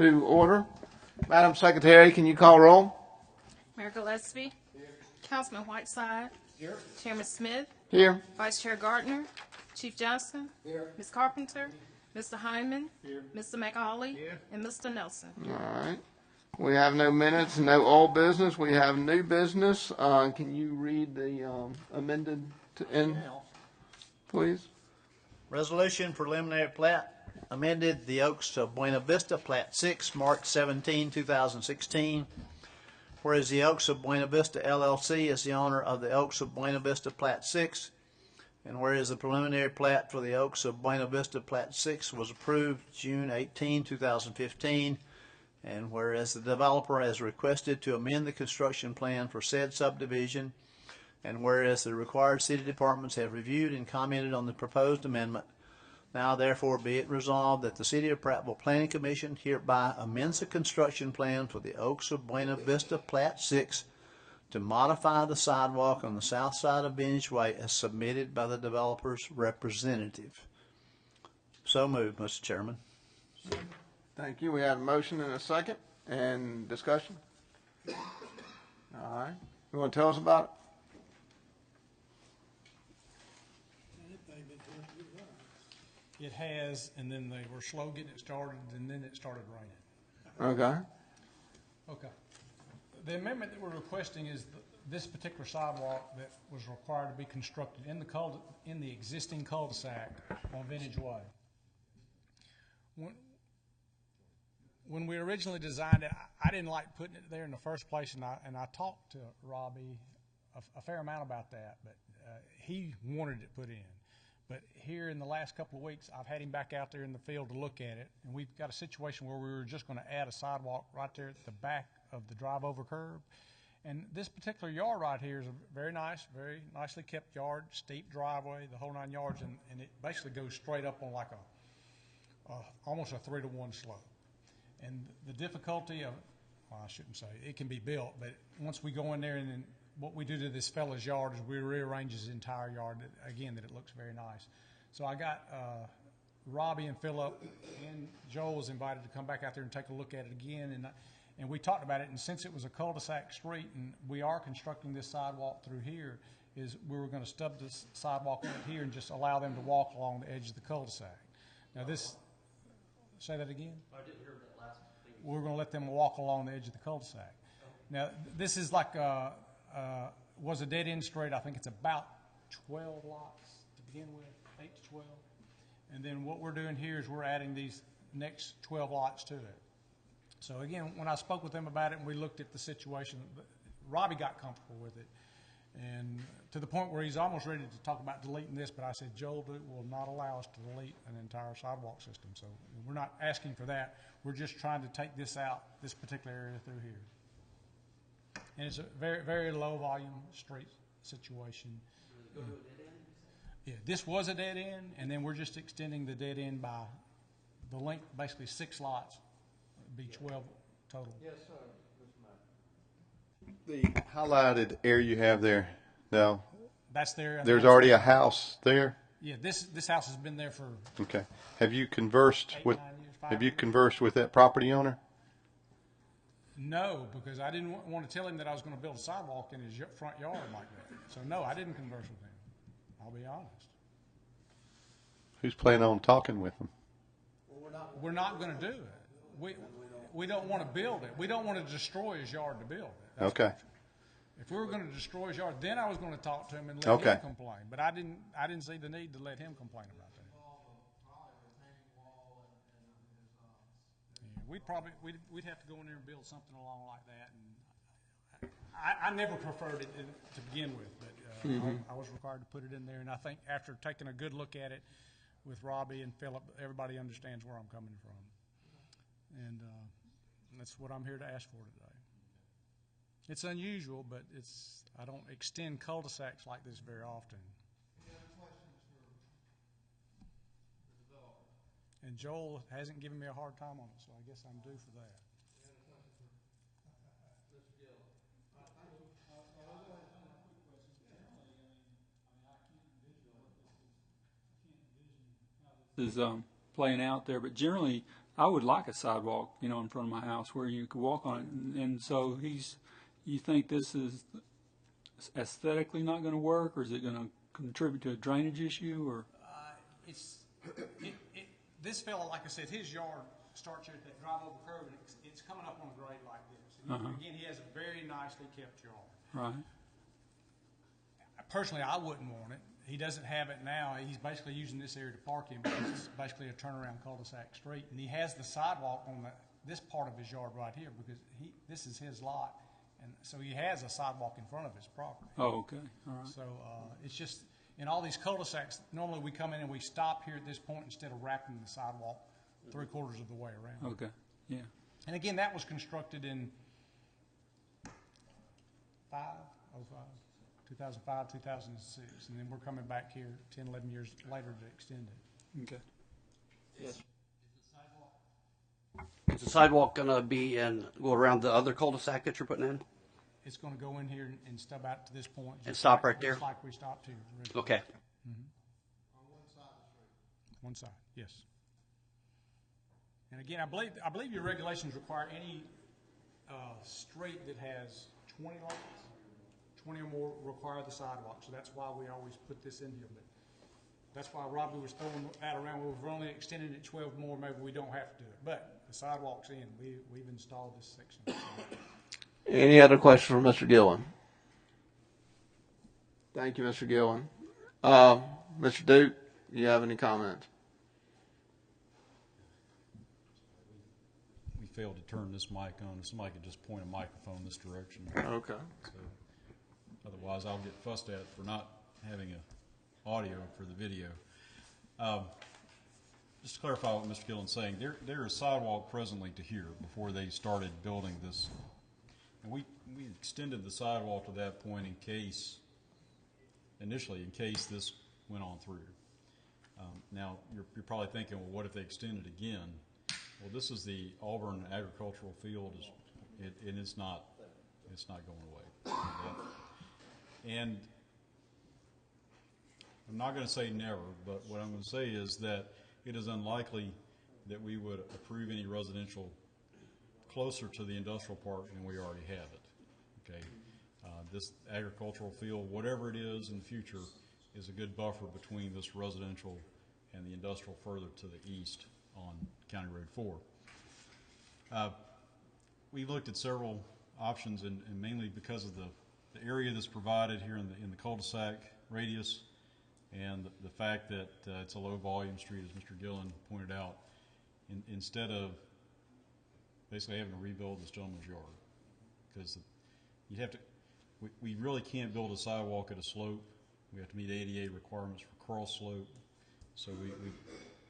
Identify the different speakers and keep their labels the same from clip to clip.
Speaker 1: to order. Madam Secretary, can you call roll?
Speaker 2: Mayor Gillespie. Here. Councilman Whiteside.
Speaker 3: Here.
Speaker 2: Chairman Smith.
Speaker 1: Here.
Speaker 2: Vice Chair Gardner. Chief Johnson.
Speaker 3: Here.
Speaker 2: Ms. Carpenter. Mr. Hyman.
Speaker 3: Here.
Speaker 2: Mr. McAuley.
Speaker 3: Here.
Speaker 2: And Mr. Nelson.
Speaker 1: All right. We have no minutes, no old business. We have new business. Can you read the amended end, please?
Speaker 4: Resolution preliminary plat amended the Oaks of Buena Vista, Plat 6, March 17, 2016. Whereas the Oaks of Buena Vista LLC is the owner of the Oaks of Buena Vista Plat 6, and whereas the preliminary plat for the Oaks of Buena Vista Plat 6 was approved June 18, 2015, and whereas the developer has requested to amend the construction plan for said subdivision, and whereas the required city departments have reviewed and commented on the proposed amendment, now therefore be it resolved that the City of Prattville Planning Commission hereby amends the construction plan for the Oaks of Buena Vista Plat 6 to modify the sidewalk on the south side of Vintage Way as submitted by the developer's representative. So moved, Mr. Chairman.
Speaker 1: Thank you. We have a motion and a second. And discussion? All right. You want to tell us about it?
Speaker 3: It has, and then they were slow getting it started, and then it started raining.
Speaker 1: Okay.
Speaker 3: Okay. The amendment that we're requesting is this particular sidewalk that was required to be constructed in the existing cul-de-sac on Vintage Way. When we originally designed it, I didn't like putting it there in the first place, and I talked to Robbie a fair amount about that, but he wanted it put in. But here in the last couple of weeks, I've had him back out there in the field to look at it, and we've got a situation where we were just going to add a sidewalk right there at the back of the drive-over curb. And this particular yard right here is a very nicely kept yard, steep driveway, the whole 9 yards, and it basically goes straight up on like almost a 3-to-1 slope. And the difficulty of, well, I shouldn't say, it can be built, but once we go in there and then what we do to this fella's yard is we rearrange his entire yard, again, that it looks very nice. So I got Robbie and Philip and Joel was invited to come back out there and take a look at it again, and we talked about it, and since it was a cul-de-sac street and we are constructing this sidewalk through here, is we were going to stub this sidewalk right here and just allow them to walk along the edge of the cul-de-sac. Now this, say that again? I didn't hear that last thing. We're going to let them walk along the edge of the cul-de-sac. Now this is like was a dead-end street. I think it's about 12 lots to begin with, 8 to 12. And then what we're doing here is we're adding these next 12 lots to it. So again, when I spoke with them about it and we looked at the situation, Robbie got comfortable with it. And to the point where he's almost ready to talk about deleting this, but I said, Joel will not allow us to delete an entire sidewalk system. So we're not asking for that. We're just trying to take this out, this particular area through here. And it's a very, very low volume street situation. Go to a dead end? Yeah, this was a dead end, and then we're just extending the dead end by the length, basically 6 lots. It'd be 12 total.
Speaker 5: Yes, sir. The highlighted area you have there now.
Speaker 3: That's there.
Speaker 5: There's already a house there.
Speaker 3: Yeah, this house has been there for.
Speaker 5: Okay. Have you conversed
Speaker 3: 8,
Speaker 5: with?
Speaker 3: 9 years,
Speaker 5: Have you conversed with that property owner?
Speaker 3: No, because I didn't want to tell him that I was going to build a sidewalk in his front yard like that. So no, I didn't converse with him. I'll be honest.
Speaker 5: Who's planning on talking with him?
Speaker 3: We're not going to do it. We don't want to build it. We don't want to destroy his yard to build it. That's
Speaker 5: Okay.
Speaker 3: If we were going to destroy his yard, then I was going to talk to him and let
Speaker 5: Okay.
Speaker 3: him complain. But I didn't see the need to let him complain about that. Yeah, we'd have to go in there and build something along like that. And I never preferred it to begin with, but I was required to put it in there. And I think after taking a good look at it with Robbie and Philip, everybody understands where I'm coming from. And that's what I'm here to ask for today. It's unusual, but I don't extend cul-de-sacs like this very often. And Joel hasn't given me a hard time on it, so I guess I'm due for that.
Speaker 6: Is playing out there, but generally I would like a sidewalk, in front of my house where you could walk on it. And so you think this is aesthetically not going to work, or is it going to contribute to a drainage issue, or?
Speaker 3: This fella, like I said, his yard starts at that drive over curve, and it's coming up on a grade like this. And again, he has a very nicely kept yard.
Speaker 6: Right.
Speaker 3: Personally, I wouldn't want it. He doesn't have it now. He's basically using this area to park in because it's basically a turnaround cul-de-sac street. And he has the sidewalk on this part of his yard right here because this is his lot. And so he has a sidewalk in front of his property.
Speaker 6: Oh, okay. All right.
Speaker 3: So it's just, in all these cul-de-sacs, normally we come in and we stop here at this point instead of wrapping the sidewalk 3/4 of the way around.
Speaker 6: Okay. Yeah.
Speaker 3: And again, that was constructed in 2005, 2006. And then we're coming back here 10, 11 years later to extend it.
Speaker 6: Okay.
Speaker 7: Is the sidewalk going to go around the other cul-de-sac that you're putting in?
Speaker 3: It's going to go in here and stub out to this point.
Speaker 7: And stop right there?
Speaker 3: Just like we stopped here.
Speaker 7: Okay.
Speaker 3: On one side, yes. And again, I believe your regulations require any street that has 20 lots, 20 or more require the sidewalk. So that's why we always put this in here. But that's why Robbie was throwing that around. We've only extended it 12 more. Maybe we don't have to do it. But the sidewalk's in. We've installed this section.
Speaker 1: Any other questions for Mr. Gillen? Thank you, Mr. Gillen. Mr. Duke, do you have any comments?
Speaker 8: We failed to turn this mic on. If somebody could just point a microphone this direction.
Speaker 1: Okay.
Speaker 8: So, otherwise, I'll get fussed at for not having a audio for the video. Just to clarify what Mr. Gillen's saying, there is sidewalk presently to here before they started building this. And we extended the sidewalk to that point initially in case this went on through. Now, you're probably thinking, well, what if they extend it again? Well, this is the Auburn agricultural field, and it's not going away. And I'm not going to say never, but what I'm going to say is that it is unlikely that we would approve any residential closer to the industrial park than we already have it. Okay, this agricultural field, whatever it is in the future, is a good buffer between this residential and the industrial further to the east on County Road 4. We looked at several options, and mainly because of the area that's provided here in the cul-de-sac radius, and the fact that it's a low volume street, as Mr. Gillen pointed out, instead of basically having to rebuild this gentleman's yard, because you'd have to, we really can't build a sidewalk at a slope. We have to meet ADA requirements for cross slope, so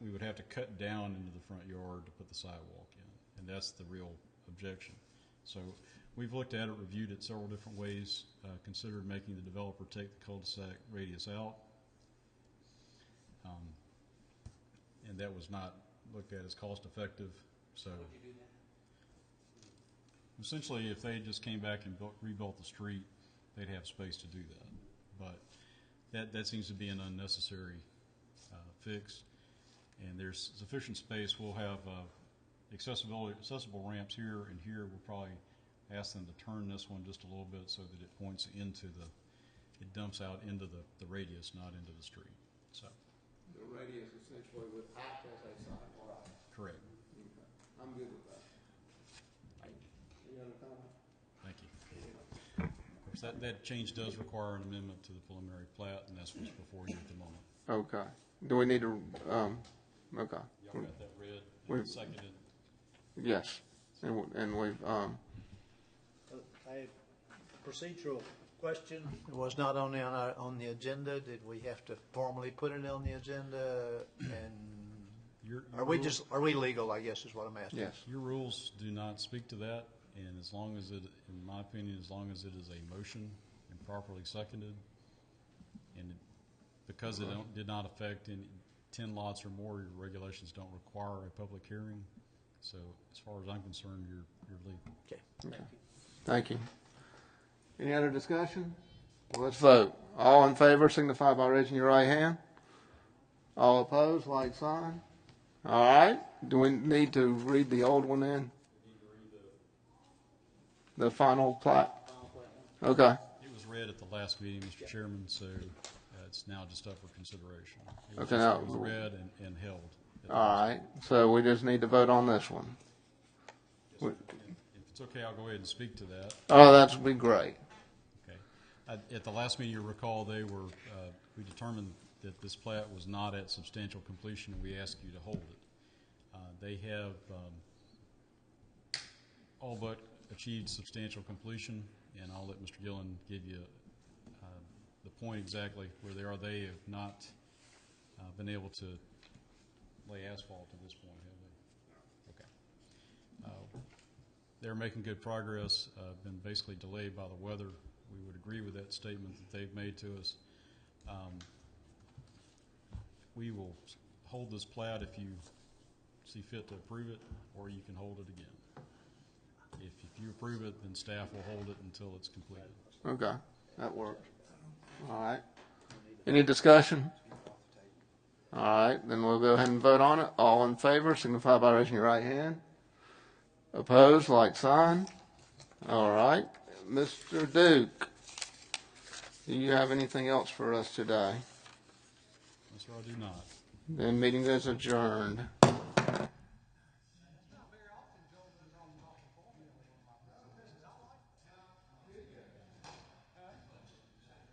Speaker 8: we would have to cut down into the front yard to put the sidewalk in, and that's the real objection. So we've looked at it, reviewed it several different ways, considered making the developer take the cul-de-sac radius out, and that was not looked at as cost effective. So essentially, if they just came back and rebuilt the street, they'd have space to do that. But that seems to be an unnecessary fix, and there's sufficient space. We'll have accessible ramps here and here. We'll probably ask them to turn this one just a little bit so that it points into it dumps out into the radius, not into the street. So
Speaker 1: The radius essentially would act as a sidewalk.
Speaker 8: correct.
Speaker 1: Okay. I'm good with that. Any other comment?
Speaker 8: Thank you. Of course, that change does require an amendment to the preliminary plat, and that's what's before you at the moment.
Speaker 1: Okay. Do we need to, okay.
Speaker 8: Y'all got that read
Speaker 1: We've-
Speaker 8: and seconded?
Speaker 1: Yes. And we've,
Speaker 4: A procedural question. It was not only on the agenda. Did we have to formally put it on the agenda? And
Speaker 8: Your
Speaker 4: are we
Speaker 8: rules-
Speaker 4: legal, I guess is what I'm asking.
Speaker 1: yes.
Speaker 8: Your rules do not speak to that, and as long as it, in my opinion, as long as it is a motion and properly seconded, and because it did not affect any 10 lots or more, your regulations don't require a public hearing. So as far as I'm concerned, you're legal.
Speaker 4: Okay.
Speaker 1: Thank you. Any other discussion? Well, let's vote. All in favor signify by raising your right hand. All opposed, like sign. All right, do we need to read the old one in? The final plat? Okay,
Speaker 8: It was read at the last meeting, Mr. Chairman, so it's now just up for consideration. It was
Speaker 1: Okay, now-
Speaker 8: it was read and held.
Speaker 1: all right, so we just need to vote on this one.
Speaker 8: If it's okay, I'll go ahead and speak to that.
Speaker 1: Oh, that would be great.
Speaker 8: Okay. At the last meeting, you recall, we determined that this plat was not at substantial completion, and we asked you to hold it. They have all but achieved substantial completion, and I'll let Mr. Gillen give you the point exactly where they are. They have not been able to lay asphalt to this point, have they? Okay. They're making good progress, been basically delayed by the weather. We would agree with that statement that they've made to us. We will hold this plat if you see fit to approve it, or you can hold it again. If you approve it, then staff will hold it until it's completed.
Speaker 1: Okay, that works. All right. Any discussion? All right, then we'll go ahead and vote on it. All in favor, signify by raising your right hand. Opposed, like sign. All right. Mr. Duke, do you have anything else for us today?
Speaker 8: No, sir, I do not.
Speaker 1: Then meeting is adjourned.